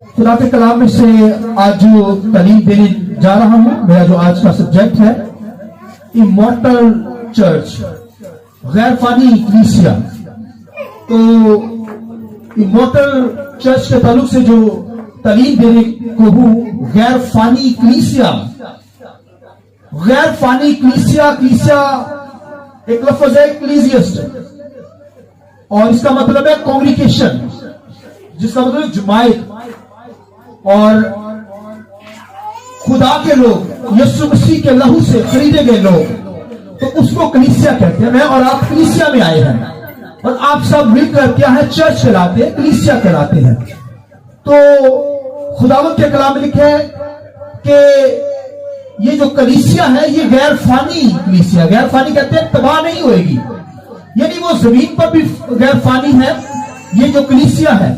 खुदा के कलाम में से आज जो तालीम देने जा रहा हूं, मेरा जो आज का सब्जेक्ट है इमॉर्टल चर्च, गैर फानी कलीसिया। तो इमॉर्टल चर्च के ताल्लुक से जो तालीम देने को हूं, गैर फानी कलीसिया। गैर फानी कलीसिया, कलीसिया एक लफ्ज है क्लीजियस्ट, और इसका मतलब है कॉन्ग्रीगेशन, जिसका मतलब जमायत। और खुदा के लोग, यीशु मसीह के लहू से खरीदे गए लोग, तो उसको कलीसिया कहते हैं। मैं और आप कलीसिया में आए हैं, और आप सब मिलकर क्या है, चर्च कहलाते हैं, कलीसिया कहलाते हैं। तो खुदावंद के कलाम में लिखा है कि ये जो कलीसिया है, ये गैर फानी कलीसिया। गैर फानी कहते हैं तबाह नहीं होएगी, यानी वो जमीन पर भी गैर फानी है। ये जो कलीसिया है,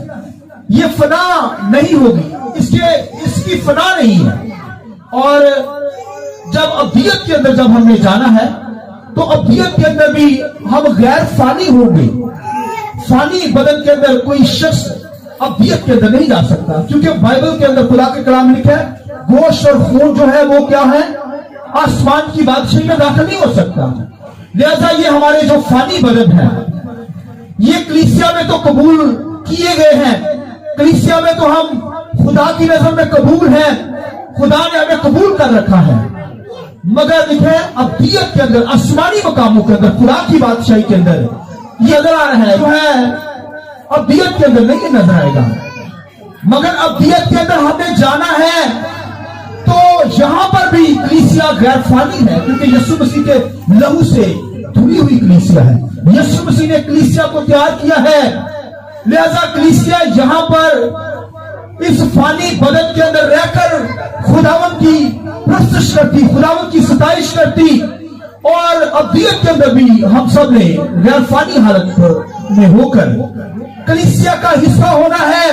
ये फना नहीं होगी, इसकी फना नहीं है। और जब अब्दियत के अंदर जब हमने जाना है, तो अब्दियत के अंदर भी हम गैर फानी होंगे। फानी बदन के अंदर कोई शख्स अब्दियत के अंदर नहीं जा सकता, क्योंकि बाइबल के अंदर खुदा के कलाम में लिखा है, गोश्त और खून जो है वो क्या है, आसमान की बादशाही में दाखिल नहीं हो सकता। लिहाजा ये हमारे जो फानी बदन है, ये कलीसिया में तो कबूल किए गए हैं। कलीसिया में तो हम खुदा की नजर में कबूल हैं, खुदा ने हमें कबूल कर रखा है। मगर लिखे अब्दियत के अंदर, आसमानी मकामों के अंदर, खुदा की बादशाही के अंदर ये नजर आ रहा है, जो है अब्दियत के अंदर नहीं नजर आएगा। मगर अब्दियत के अंदर हमें जाना है, तो यहां पर भी कलीसिया गैर फानी है, क्योंकि यीशु मसीह के लहू से धुली हुई कलीसिया है। यीशु मसीह ने कलीसिया को तैयार किया है। लिहाजा कलीसिया यहां पर इस फानी बदन के अंदर रहकर खुदावन की प्रस्तुत करती, खुदावन की सताइश करती। और अब्दियत के अंदर भी हम सब ने गैर फानी हालत में होकर कलीसिया का हिस्सा होना है।